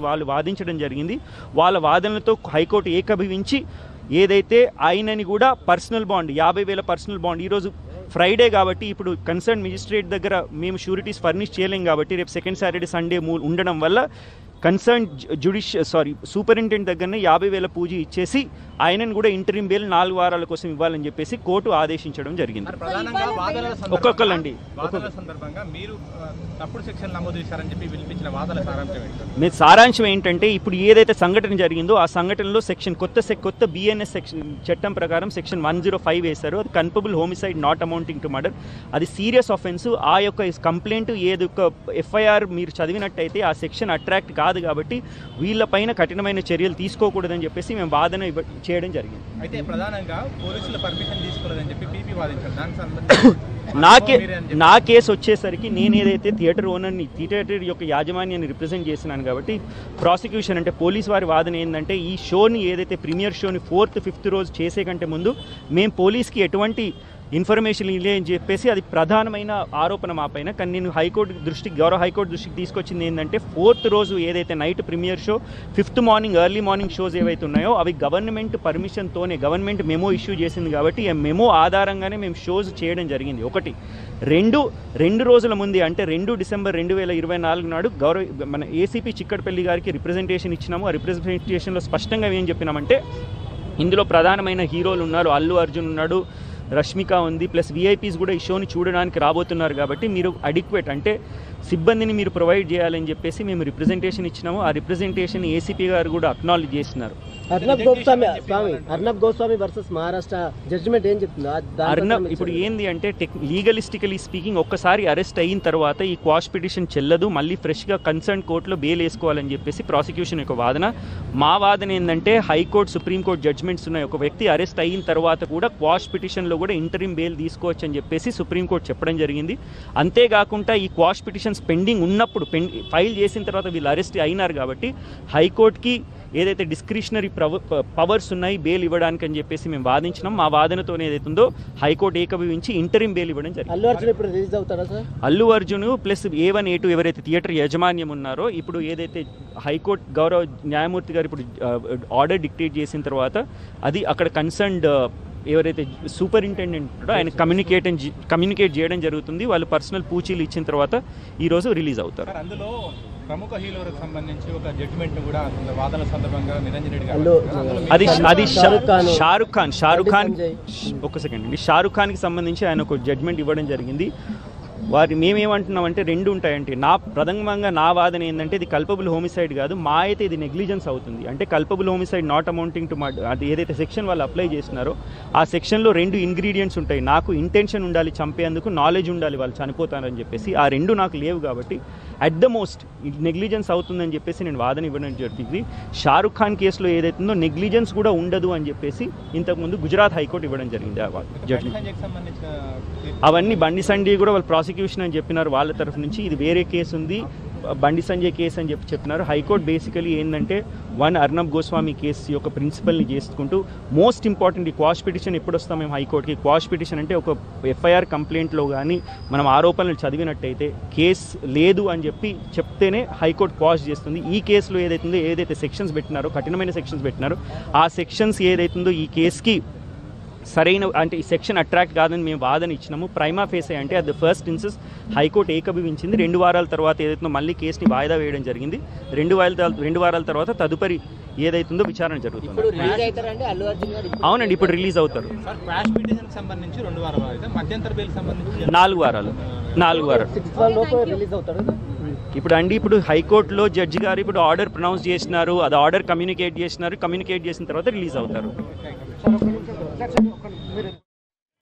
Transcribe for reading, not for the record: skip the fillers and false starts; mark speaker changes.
Speaker 1: వాళ్ళు వాదించడం జరిగింది. వాళ్ళ వాదనలతో హైకోర్టు ఏకీభవించి ఏదైతే ఆయనని కూడా పర్సనల్ బాండ్ 50,000 పర్సనల్ బాండ్ ఈరోజు ఫ్రైడే కాబట్టి ఇప్పుడు కన్సర్న్ మెజిస్ట్రేట్ దగ్గర మేము షూరిటీస్ ఫర్నిష్ చేయలేం కాబట్టి రేపు సెకండ్ సాటర్డే సండే ఉండడం వల్ల కన్సర్న్ సూపరింటెండెంట్ దగ్గరనే 50,000 పూజ ఇచ్చేసి ఆయనను కూడా ఇంటరిం బెయిల్ 4 వారాల కోసం ఇవ్వాలని చెప్పేసి కోర్టు ఆదేశించడం జరిగింది. ఒక్కొక్కలండి మీ సారాంశం ఏంటంటే ఇప్పుడు ఏదైతే సంఘటన జరిగిందో ఆ సంఘటనలో కొత్త బిఎన్ఎస్ సెక్షన్ చట్టం ప్రకారం సెక్షన్ 105 వేశారు. అది culpable homicide not amounting to murder. అది సీరియస్ ఆఫెన్స్. ఆ యొక్క కంప్లైంట్ ఏదొక ఎఫ్ఐఆర్ మీరు చదివినట్టయితే ఆ సెక్షన్ అట్రాక్ట్ కాదు కాబట్టి వీళ్ళపైన కఠినమైన చర్యలు తీసుకోకూడదని చెప్పేసి మేము వాదన చేయడం జరిగింది.
Speaker 2: అయితే ప్రధానంగా పోలీసుల పర్మిషన్ తీసుకోలేదని చెప్పి పీపీ వాదించారు.
Speaker 1: నా కేసు వచ్చేసరికి నేను ఏదైతే థియేటర్ ఓనర్ని థియేటర్ యొక్క యాజమాన్యాన్ని రిప్రజెంట్ చేసినాను కాబట్టి ప్రాసిక్యూషన్ అంటే పోలీస్ వారి వాదన ఏంటంటే ఈ షోని ఏదైతే ప్రీమియర్ షోని 4th 5th రోజు చేసే కంటే ముందు మేము పోలీస్కి ఎటువంటి ఇన్ఫర్మేషన్ ఇలే అని చెప్పేసి అది ప్రధానమైన ఆరోపణ మా పైన. కానీ నేను గౌరవ హైకోర్టు దృష్టికి తీసుకొచ్చింది ఏంటంటే 4th రోజు ఏదైతే night premiere show 5th morning early morning shows ఏవైతే ఉన్నాయో అవి గవర్నమెంట్ పర్మిషన్తోనే గవర్నమెంట్ మెమో ఇష్యూ చేసింది కాబట్టి ఆ మెమో ఆధారంగానే మేము షోస్ చేయడం జరిగింది. ఒకటి రెండు రోజుల ముందే అంటే 2 డిసెంబర్ 2024 నాడు మన ఏసీపీ చిక్కడపల్లి గారికి రిప్రజెంటేషన్ ఇచ్చినాము. ఆ రిప్రజెంటేషన్లో స్పష్టంగా ఏం చెప్పినామంటే ఇందులో ప్రధానమైన హీరోలు ఉన్నారు. అల్లు అర్జున్ ఉన్నాడు, రష్మిక ఉంది, ప్లస్ విఐపీస్ కూడా ఈ షోని చూడడానికి రాబోతున్నారు కాబట్టి మీరు అడిక్వేట్ అంటే సిబ్బందిని మీరు ప్రొవైడ్ చేయాలని చెప్పేసి మేము రిప్రజెంటేషన్ ఇచ్చినాము. ఆ రిప్రజెంటేషన్ ఏసీపీ గారు కూడా అక్నాలెడ్జ్ చేస్తున్నారు.
Speaker 3: అర్నబ్ గోస్వామి వర్సెస్ మహారాష్ట్ర జడ్జిమెంట్ ఏం చెప్తుందో
Speaker 1: అర్నబ్ ఇప్పుడు ఏంది అంటే లీగలిస్టికలీ స్పీకింగ్ ఒక్కసారి అరెస్ట్ అయిన తర్వాత ఈ క్వాష్ పిటిషన్ చెల్లదు, మళ్ళీ ఫ్రెష్గా కన్సర్న్ కోర్టులో బెయిల్ వేసుకోవాలని చెప్పేసి ప్రాసిక్యూషన్ యొక్క వాదన. మా వాదన ఏంటంటే హైకోర్టు సుప్రీంకోర్టు జడ్జిమెంట్స్ ఉన్నాయి. ఒక వ్యక్తి అరెస్ట్ అయిన తర్వాత కూడా క్వాష్ పిటిషన్లో కూడా ఇంటరిం బెయిల్ తీసుకోవచ్చు అని చెప్పేసి సుప్రీంకోర్టు చెప్పడం జరిగింది. అంతేకాకుండా ఈ క్వాష్ పిటిషన్స్ పెండింగ్ ఉన్నప్పుడు ఫైల్ చేసిన తర్వాత వీళ్ళు అరెస్ట్ అయినారు కాబట్టి హైకోర్టుకి ఏదైతే డిస్క్రిషనరీ పవర్స్ ఉన్నాయి బెయిల్ ఇవ్వడానికి అని చెప్పేసి మేము వాదించినాం. మా వాదనతో ఏదైతుందో హైకోర్టు ఏకీభవించి ఇంటరిం బెయిల్ ఇవ్వడం జరిగింది. Allu Arjun plus A1 A2 ఎవరైతే థియేటర్ యాజమాన్యం ఉన్నారో ఇప్పుడు ఏదైతే హైకోర్టు గౌరవ న్యాయమూర్తి గారు ఇప్పుడు ఆర్డర్ డిక్టేట్ చేసిన తర్వాత అది అక్కడ కన్సర్న్డ్ ఎవరైతే సూపరింటెండెంట్ ఉంటాడో ఆయన కమ్యూనికేట్ చేయడం జరుగుతుంది. వాళ్ళు పర్సనల్ పూచీలు ఇచ్చిన తర్వాత ఈరోజు రిలీజ్ అవుతారు.
Speaker 2: అందులో ప్రముఖ హీరోలకు సంబంధించి ఒక జడ్జిమెంట్ కూడా వాదన సందర్భంగా నిరంజన్ రెడ్డి గారు
Speaker 1: అది షారుఖ్ ఖాన్ ఒక సెకండ్ అండి. షారుఖ్ ఖాన్కి సంబంధించి ఆయన ఒక జడ్జిమెంట్ ఇవ్వడం జరిగింది. మేమేమంటున్నామంటే 2 ఉంటాయంటే ప్రథమంగా నా వాదన ఏంటంటే ఇది కల్పబుల్ హోమిసైడ్ కాదు, మా అయితే ఇది నెగ్లిజెన్స్ అవుతుంది. అంటే culpable homicide not amounting to అది ఏదైతే సెక్షన్ వాళ్ళు అప్లై చేస్తున్నారో ఆ సెక్షన్లో 2 ఇంగ్రీడియంట్స్ ఉంటాయి. నాకు ఇంటెన్షన్ ఉండాలి చంపేందుకు, నాలెడ్జ్ ఉండాలి వాళ్ళు చనిపోతారని చెప్పేసి ఆ 2 నాకు లేవు కాబట్టి అట్ ద మోస్ట్ నెగ్లిజెన్స్ అవుతుందని చెప్పేసి నేను వాదన ఇవ్వడం జరిగింది. షారుఖ్ ఖాన్ కేసులో ఏదైతుందో నెగ్లిజెన్స్ కూడా ఉండదు అని చెప్పేసి ఇంతకుముందు గుజరాత్ హైకోర్టు ఇవ్వడం జరిగింది. అవన్నీ బండి సంజయ్ కూడా వాళ్ళు ప్రాసిక్యూషన్ అని చెప్పినారు వాళ్ళ తరఫు నుంచి. ఇది వేరే కేసు ఉంది, బండి సంజయ్ కేసు అని చెప్పినారు. హైకోర్టు బేసికలీ ఏంటంటే అర్నబ్ గోస్వామి కేసు యొక్క ప్రిన్సిపల్ని చేసుకుంటూ మోస్ట్ ఇంపార్టెంట్ ఈ క్వాష్ పిటిషన్ ఎప్పుడు వస్తాం మేము హైకోర్టుకి. క్వాష్ పిటిషన్ అంటే ఒక ఎఫ్ఐఆర్ కంప్లైంట్లో కానీ మనం ఆరోపణలు చదివినట్టయితే కేసు లేదు అని చెప్తేనే హైకోర్టు క్వాష్ చేస్తుంది. ఈ కేసులో ఏదైతే సెక్షన్స్ పెట్టినారో కఠినమైన సెక్షన్స్ పెట్టినారో ఆ సెక్షన్స్ ఏదైతుందో ఈ కేసుకి సరైన అంటే ఈ సెక్షన్ అట్రాక్ట్ కాదని మేము వాదన ఇచ్చినాము. ప్రైమా ఫేసే అంటే అది ఫస్ట్ ఇన్సెన్స్ హైకోర్టు ఏకీభవించింది. 2 వారాల తర్వాత ఏదైతుందో మళ్ళీ కేసుని వాయిదా వేయడం జరిగింది. 2 వారాల తర్వాత తదుపరి ఏదైతుందో విచారణ జరుగుతుంది. అవునండి, ఇప్పుడు రిలీజ్ అవుతారు. 4 వారాలు ఇప్పుడు హైకోర్టులో జడ్జి గారు ఇప్పుడు ఆర్డర్ ప్రొనౌన్స్ చేసినారు. అది ఆర్డర్ కమ్యూనికేట్ చేసిన తర్వాత రిలీజ్ అవుతారు.